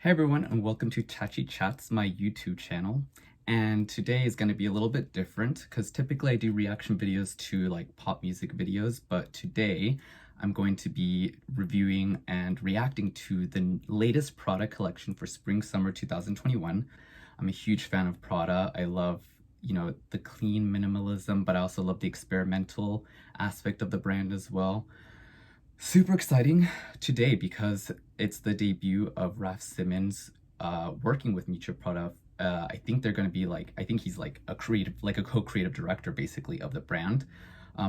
Hey everyone, and welcome to Chachi Chats, my YouTube channel. And today is going to be a little bit different because typically I do reaction videos to like pop music videos, but today I'm going to be reviewing and reacting to the latest Prada collection for Spring Summer 2021. I'm a huge fan of Prada. I love, the clean minimalism, but I also love the experimental aspect of the brand as well. Super exciting today because it's the debut of Raf Simons working with Miuccia Prada. I think they're going to be I think he's like a co-creative director basically of the brand.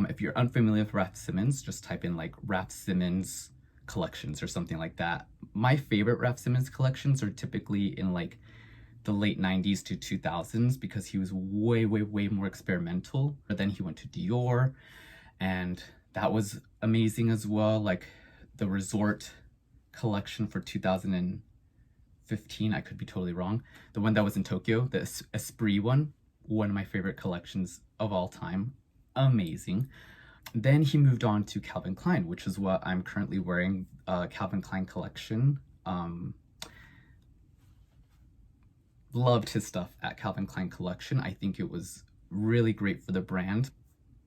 If you're unfamiliar with Raf Simons, just type in like Raf Simons collections or something like that. My favorite Raf Simons collections are typically in like the late 90s to 2000s because he was way more experimental. But then he went to Dior and that was amazing as well. Like the resort collection for 2015, I could be totally wrong. The one that was in Tokyo, the Esprit one of my favorite collections of all time. Amazing. Then he moved on to Calvin Klein, which is what I'm currently wearing, Calvin Klein collection. Loved his stuff at Calvin Klein collection. I think it was really great for the brand.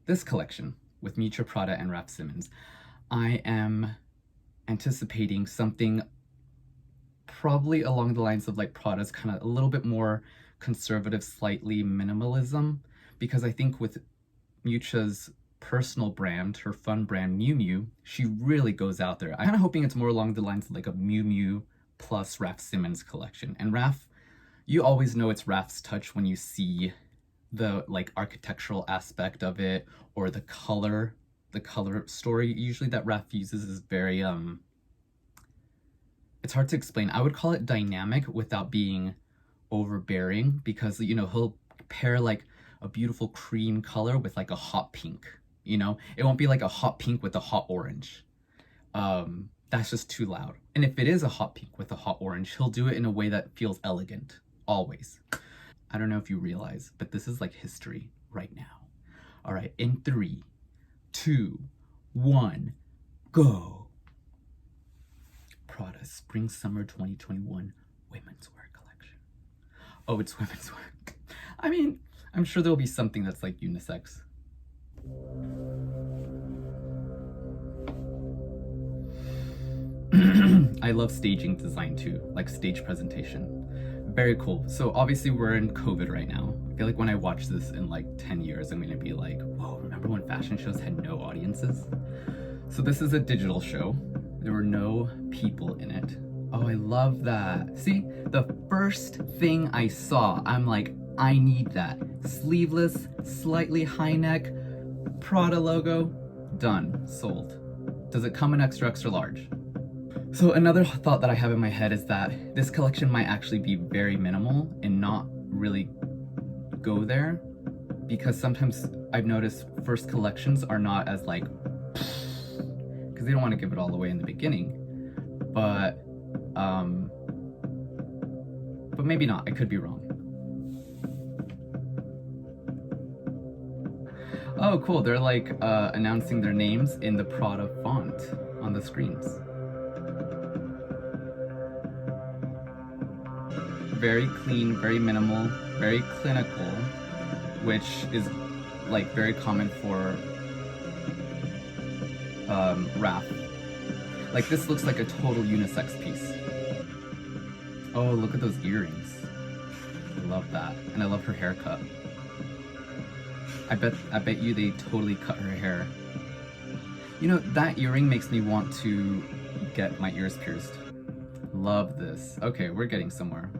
This collection with Miuccia Prada and Raf Simons, I am anticipating something probably along the lines of like Prada's kind of a little bit more conservative, slightly minimalism, because I think with Miuccia's personal brand, her fun brand Miu Miu, she really goes out there. I'm kind of hoping it's more along the lines of like a Miu Miu plus Raf Simons collection. And Raf, you always know it's Raf's touch when you see the like architectural aspect of it or the color story usually that Raf uses is very it's hard to explain. I would call it dynamic without being overbearing because he'll pair like a beautiful cream color with like a hot pink. It won't be like a hot pink with a hot orange. That's just too loud. And if it is a hot pink with a hot orange, he'll do it in a way that feels elegant always. I don't know if you realize, but this is like history right now. All right, in 3, 2, 1, go. Prada Spring Summer 2021 Women's Wear Collection. Oh, it's women's wear. I mean, I'm sure there'll be something that's like unisex. I love staging design too, like stage presentation. Very cool. So obviously we're in COVID right now. I feel like when I watch this in like 10 years, I'm gonna be like, whoa, remember when fashion shows had no audiences? So this is a digital show. There were no people in it. Oh, I love that. See, the first thing I saw, I'm like, I need that. Sleeveless, slightly high neck, Prada logo, done, sold. Does it come in extra large? So another thought that I have in my head is that this collection might actually be very minimal and not really go there, because sometimes I've noticed first collections are not as like, because they don't want to give it all away in the beginning, but maybe not, I could be wrong. Oh cool, they're like announcing their names in the Prada font on the screens. Very clean, very minimal, very clinical, which is like very common for Raf. Like this looks like a total unisex piece. Oh, look at those earrings. I love that. And I love her haircut. I bet you they totally cut her hair. That earring makes me want to get my ears pierced. Love this. Okay, we're getting somewhere.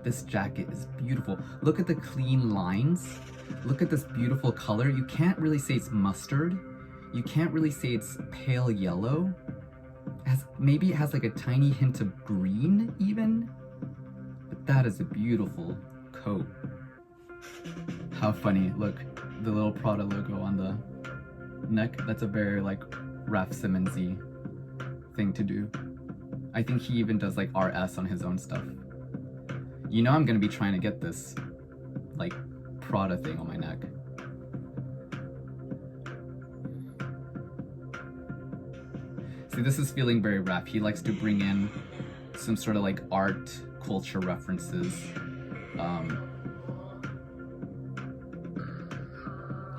This jacket is beautiful. Look at the clean lines. Look at this beautiful color. You can't really say it's mustard. You can't really say it's pale yellow. Maybe it has like a tiny hint of green even. But that is a beautiful coat. How funny. Look, the little Prada logo on the neck. That's a very like Raf Simons-y thing to do. I think he even does like RS on his own stuff. I'm gonna be trying to get this like Prada thing on my neck. See, this is feeling very Raf. He likes to bring in some sort of like art culture references.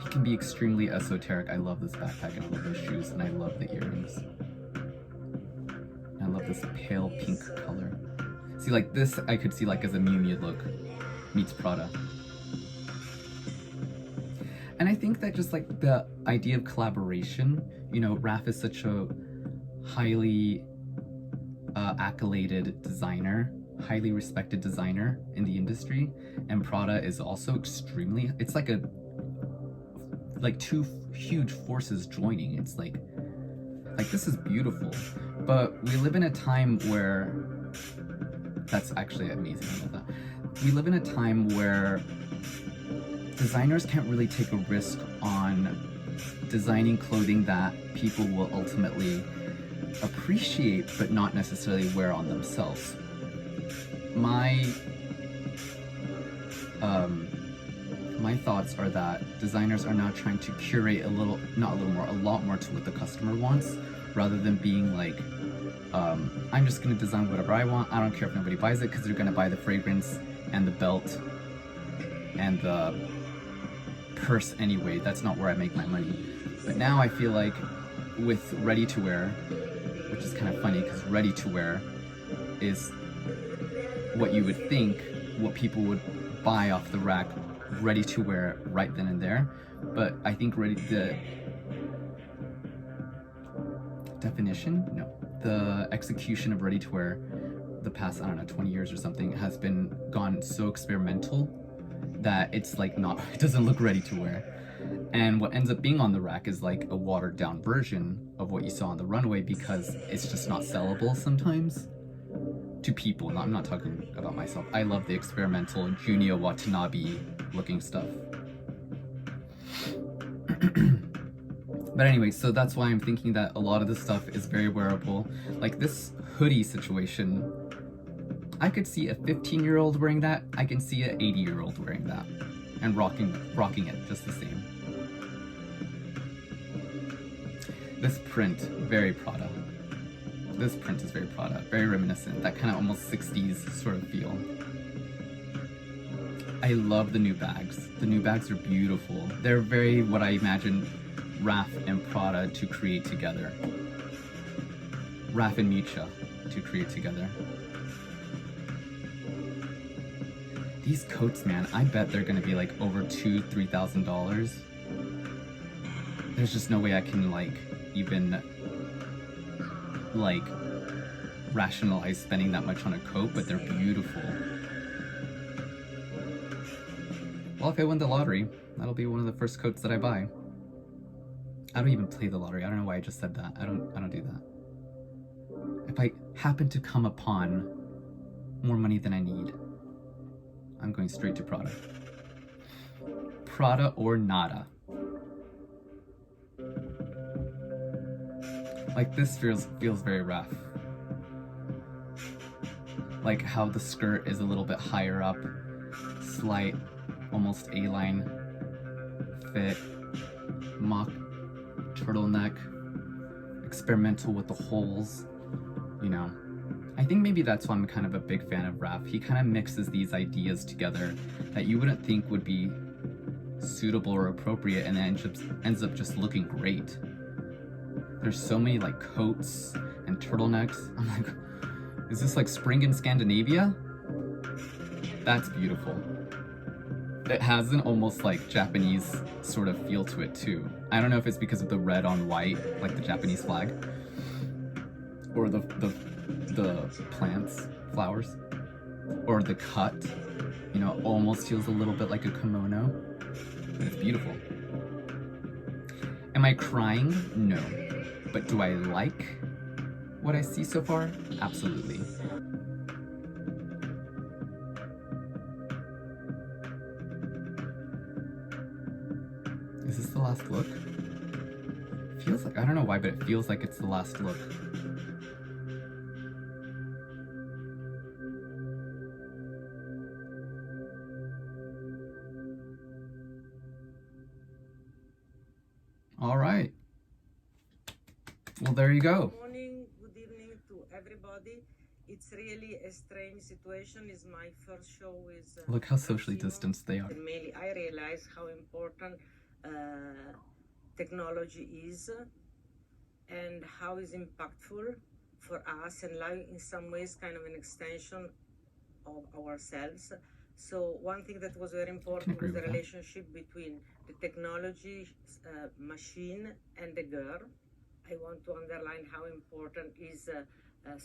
He can be extremely esoteric. I love this backpack and I love those shoes and I love the earrings. And I love this pale pink color. See, like this I could see like as a Miu Miu look meets Prada. And I think that just like the idea of collaboration, you know, Raf is such a highly accoladed designer, highly respected designer in the industry, and Prada is also extremely, it's like two huge forces joining. It's like this is beautiful, but we live in a time where, that's actually amazing, I love that. We live in a time where designers can't really take a risk on designing clothing that people will ultimately appreciate but not necessarily wear on themselves. My thoughts are that designers are now trying to curate a lot more to what the customer wants, rather than being like, I'm just gonna design whatever I want, I don't care if nobody buys it, because they're gonna buy the fragrance and the belt and the purse anyway. That's not where I make my money. But now I feel like with ready-to-wear, which is kind of funny because ready-to-wear is what you would think what people would buy off the rack, ready to wear right then and there. But I think the execution of ready to wear the past, I don't know, 20 years or something has been gone so experimental that it's like not, it doesn't look ready to wear. And what ends up being on the rack is like a watered down version of what you saw on the runway, because it's just not sellable sometimes to people. I'm not talking about myself. I love the experimental Junya Watanabe looking stuff. But anyway, so that's why I'm thinking that a lot of this stuff is very wearable. Like this hoodie situation, I could see a 15-year-old wearing that. I can see an 80-year-old wearing that and rocking it just the same. This print, very Prada. This print is very Prada, very reminiscent, that kind of almost 60s sort of feel. I love the new bags. The new bags are beautiful. They're very what I imagine Raf and Prada to create together. Raf and Miuccia to create together. These coats, man, I bet they're gonna be like over $2,000–$3,000. There's just no way I can like even like rationalize spending that much on a coat, but they're beautiful. Well, if I win the lottery, that'll be one of the first coats that I buy. I don't even play the lottery. I don't know why I just said that. I don't do that. If I happen to come upon more money than I need, I'm going straight to Prada. Prada or nada. Like this feels very rough. Like how the skirt is a little bit higher up, slight, almost A-line fit, mock turtleneck, experimental with the holes, you know. I think maybe that's why I'm kind of a big fan of Raf. He kind of mixes these ideas together that you wouldn't think would be suitable or appropriate, and then ends up just looking great. There's so many like coats and turtlenecks. I'm like, is this like spring in Scandinavia? That's beautiful. It has an almost like Japanese sort of feel to it too. I don't know if it's because of the red on white, like the Japanese flag, or the plants, flowers, or the cut, you know, almost feels a little bit like a kimono, but it's beautiful. Am I crying? No. But do I like what I see so far? Absolutely. Is this the last look? Feels like, I don't know why, but it feels like it's the last look. All right. Well, there you go. Good morning, good evening to everybody. It's really a strange situation. It's my first show with Look how socially Raf. distanced they are. And mainly I realize how important technology is and how it's impactful for us, and like in some ways kind of an extension of ourselves. So one thing that was very important was the relationship between the technology machine and the girl. I want to underline how important is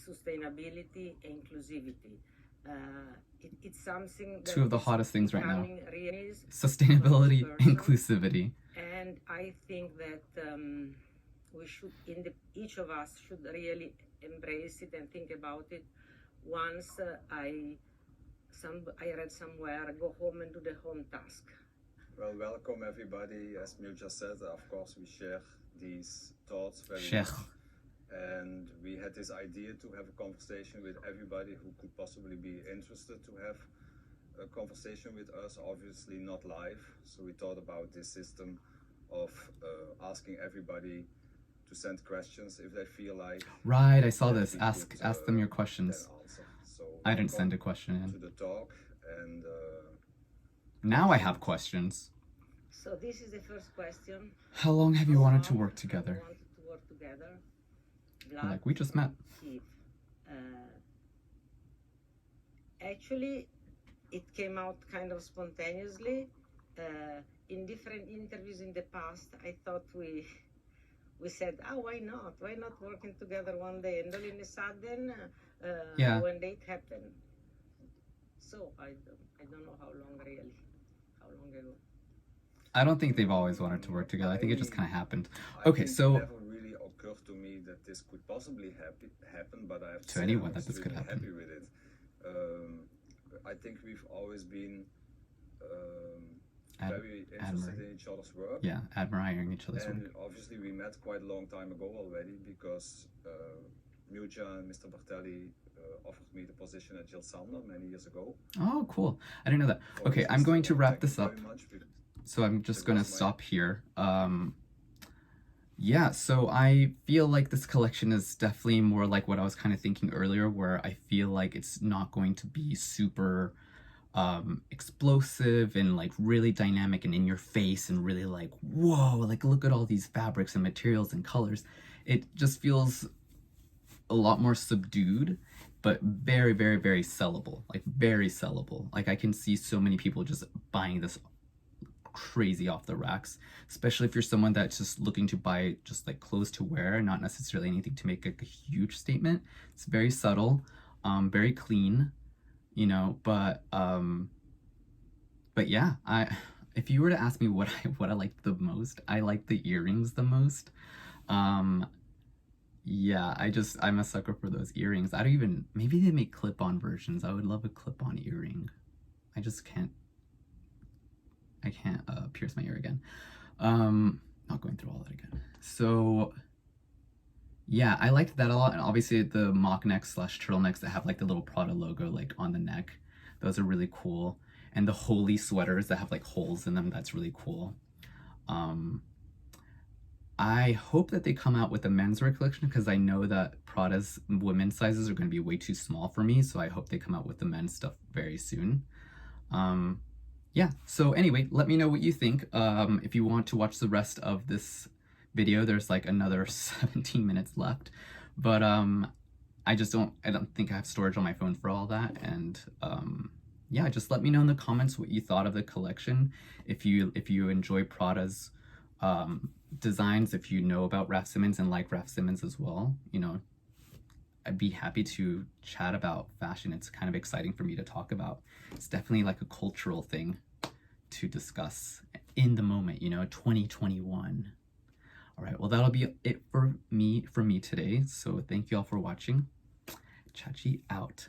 sustainability and inclusivity. It's something that two of the hottest things right now. Really Sustainability, inclusivity. And I think that we should, each of us should really embrace it and think about it. Once I read somewhere, go home and do the home task. Well, welcome everybody. As Miuccia said, of course we share these thoughts very much. And we had this idea to have a conversation with everybody who could possibly be interested to have a conversation with us, obviously not live. So we thought about this system of asking everybody to send questions if they feel like. Right, I saw this. Ask them your questions. So I didn't send a question in. To the talk, and now I have questions. So this is the first question. How long have you wanted to work together? Like, we just met. Actually, it came out kind of spontaneously. In different interviews in the past, I thought we said, oh, why not? Why not working together one day? And all in a sudden, when it happened. So I don't know how long really, how long ago. I don't think they've always wanted to work together. I think it just kind of happened. Okay, so. It never really occurred to me that this could possibly happen, but I have to say anyone that this could happen. Happy with it. I think we've always been very interested in each other's work. Yeah, admiring each other's work. And obviously we met quite a long time ago already, because Miuccia and Mr. Bartelli offered me the position at Jill Sander many years ago. Oh, cool. I didn't know that. Okay, I'm going to wrap this up. So I'm just going to stop here. Yeah, so I feel like this collection is definitely more like what I was kind of thinking earlier, where I feel like it's not going to be super explosive and like really dynamic and in your face and really like, whoa, like look at all these fabrics and materials and colors. It just feels a lot more subdued, but very, very, very sellable, like very sellable. Like I can see so many people just buying this crazy off the racks, especially if you're someone that's just looking to buy just like clothes to wear, not necessarily anything to make a huge statement. It's very subtle, very clean, you know, but yeah, if you were to ask me what I liked the most, I like the earrings the most. Yeah, I'm a sucker for those earrings. Maybe they make clip-on versions. I would love a clip-on earring. I just can't pierce my ear again. Not going through all that again. So yeah, I liked that a lot. And obviously the mock necks / turtlenecks that have like the little Prada logo like on the neck, those are really cool. And the holy sweaters that have like holes in them, that's really cool. I hope that they come out with a menswear collection, because I know that Prada's women's sizes are going to be way too small for me, so I hope they come out with the men's stuff very soon. Yeah, so anyway, let me know what you think. If you want to watch the rest of this video, there's like another 17 minutes left, but I don't think I have storage on my phone for all that. And yeah, just let me know in the comments what you thought of the collection. If you enjoy Prada's designs, if you know about Raf Simons and like Raf Simons as well, you know, I'd be happy to chat about fashion. It's kind of exciting for me to talk about. It's definitely like a cultural thing to discuss in the moment, you know, 2021. All right, well, that'll be it for me today. So thank you all for watching. Chachi out.